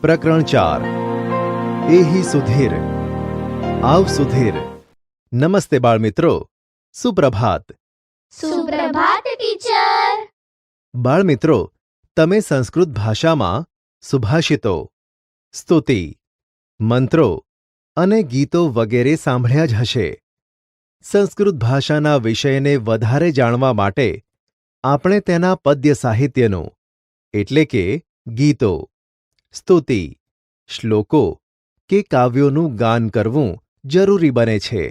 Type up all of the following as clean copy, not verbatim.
પ્રકરણ 4 એહી સુધીર આવ સુધીર. નમસ્તે બાળમિત્રો, સુપ્રભાત. સુપ્રભાત ટીચર. બાળમિત્રો, તમે સંસ્કૃત ભાષામાં સુભાષિતો, સ્તુતિ, મંત્રો અને ગીતો વગેરે સાંભળ્યા જ હશે. સંસ્કૃત ભાષાના વિષયને વધારે જાણવા માટે આપણે તેના પદ્ય સાહિત્યનું એટલે કે ગીતો, સ્તુતિ, શ્લોકો કે કાવ્યોનું ગાન કરવું જરૂરી બને છે.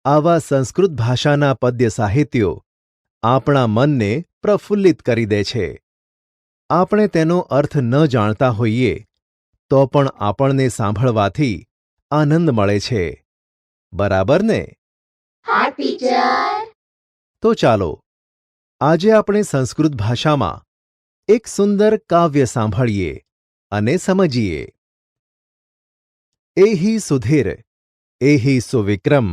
આવા સંસ્કૃત ભાષાના પદ્ય સાહિત્યો આપણા મનને પ્રફુલ્લિત કરી દે છે. આપણે તેનો અર્થ ન જાણતા હોઈએ તો પણ આપણને સાંભળવાથી આનંદ મળે છે. બરાબર ને? હા ટીચર. તો ચાલો આજે આપણે સંસ્કૃત ભાષામાં એક સુંદર કાવ્ય સાંભળીએ અને સમજીએ. એહી સુધીર એહી સુવિક્રમ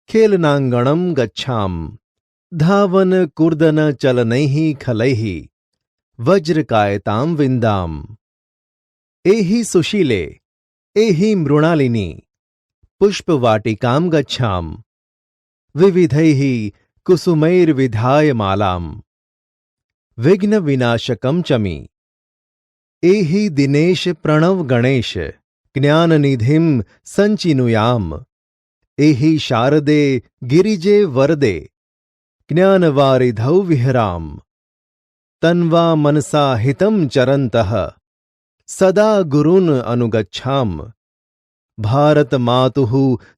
ખેલનાંગણમ ગચ્છામ ધાવન કુર્દન ચલનૈઃ ખલૈઃ વજ્રકાયતામ વિંદામ. એહી સુશીલે એહી મૃણાલિની પુષ્પવાટિકામ ગચ્છામ વિવિધૈઃ કુસુમૈર્વિધાય માલામ વિઘ્નવિનાશકમ ચમી. એહી દિનેશ પ્રણવ ગણેશ જ્ઞાનનિધિમ સંચિનુયામ એહી શારદે ગિરિજે વરદે જ્ઞાનવારિધૌ વિહરામ તન્વા મનસા હિતમ ચરંતઃ સદા ગુરૂન અનુગચ્છામ ભારત માતુઃ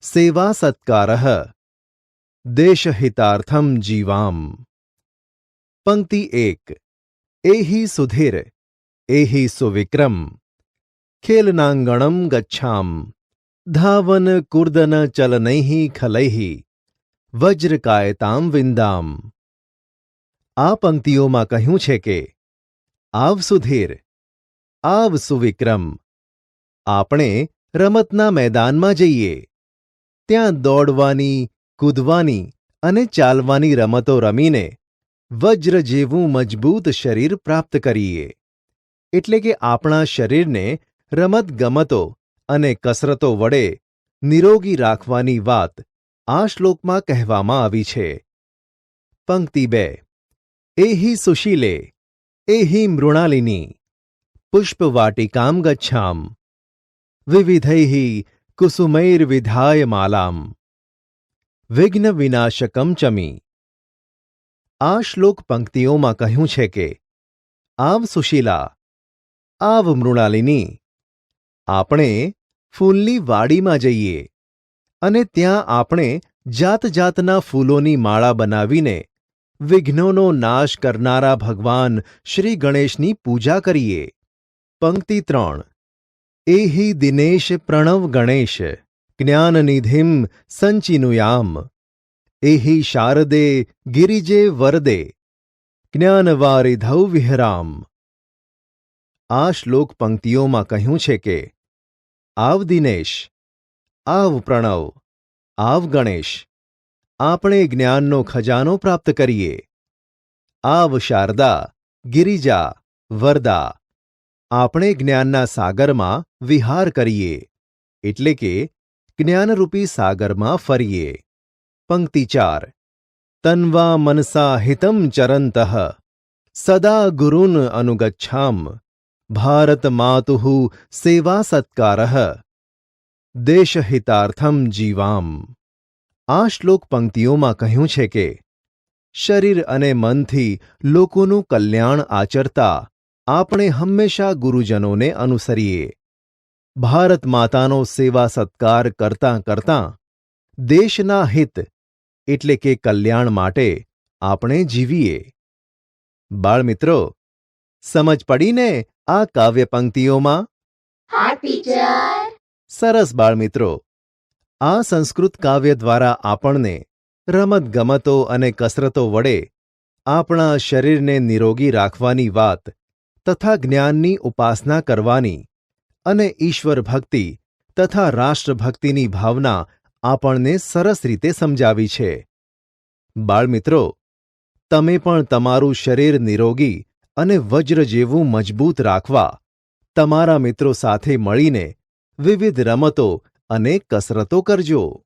સેવા સત્કારઃ દેશહિતાર્થમ જીવામ. પંક્તિ 1. એહી સુધીર એહી સુવિક્રમ ખેલનાંગણમ ગચ્છામ ધાવન કુર્દન ચલનૈઃ ખલૈઃ વજ્રકાયતામ વિંદામ. આ પંક્તિઓમાં કહ્યું છે કે આવ સુધીર, આવ સુવિક્રમ, આપણે રમતના મેદાનમાં જઈએ. ત્યાં દોડવાની, કૂદવાની અને ચાલવાની રમતો રમીને વજ્ર જેવું મજબૂત શરીર પ્રાપ્ત કરીએ. એટલે કે આપણા શરીરને રમતગમતો અને કસરતો વડે નિરોગી રાખવાની વાત આ શ્લોકમાં કહેવામાં આવી છે. પંક્તિ 2. એહી સુશીલે એહી મૃણાલિની પુષ્પવાટિકામ ગચ્છામ વિવિધૈઃ કુસુમૈર્વિધાય માલામ વિઘ્નવિનાશકમ ચમી. આ શ્લોક પંક્તિઓમાં કહ્યું છે કે આવ સુશીલા, આવ મૃણાલિની, આપણે ફૂલની વાડીમાં જઈએ અને ત્યાં આપણે જાત જાતના ફૂલોની માળા બનાવીને વિઘ્નોનો નાશ કરનારા ભગવાન શ્રી ગણેશની પૂજા કરીએ. પંક્તિ 3. એહી દિનેશ પ્રણવ ગણેશ જ્ઞાનનિધિમ સંચિનુયામ એહી શારદે ગિરિજે વરદે જ્ઞાનવારિધૌ વિહરામ. આ શ્લોક પંક્તિઓમાં કહ્યું છે કે આવ દિનેશ, આવ પ્રણવ, આવ ગણેશ, આપણે જ્ઞાનનો ખજાનો પ્રાપ્ત કરીએ. આવ શારદા, ગિરિજા, વરદા, આપણે જ્ઞાનના સાગરમાં વિહાર કરીએ. એટલે કે જ્ઞાનરૂપી સાગરમાં ફરીએ. પંક્તિ 4. તન્વા મનસા હિતમ ચરંતઃ સદા ગુરૂન અનુગચ્છામ ભારત માતુઃ સેવા સત્કારઃ દેશહિતાર્થમ જીવામ. આ શ્લોક પંક્તિઓમાં કહ્યું છે કે શરીર અને મનથી લોકોનું કલ્યાણ આચરતા આપણે હંમેશા ગુરુજનોને અનુસરીએ. ભારત માતાનો સેવા સત્કાર કરતાં કરતાં દેશના હિત એટલે કે કલ્યાણ માટે આપણે જીવીએ. બાળમિત્રો, સમજ પડીને આ કાવ્ય પંક્તિઓમાં? હા ટીચર. સરસ બાળમિત્રો, આ સંસ્કૃત કાવ્ય દ્વારા આપણને રમતગમતો અને કસરતો વડે આપણા શરીરને નિરોગી રાખવાની વાત તથા જ્ઞાનની ઉપાસના કરવાની અને ઈશ્વર ભક્તિ તથા રાષ્ટ્રભક્તિની ભાવના આપણને સરસ રીતે સમજાવી છે. બાળમિત્રો, તમે પણ તમારું શરીર નિરોગી અને વજ્ર જેવું મજબૂત રાખવા તમારા મિત્રો સાથે મળીને વિવિધ રમતો અને કસરતો કરજો.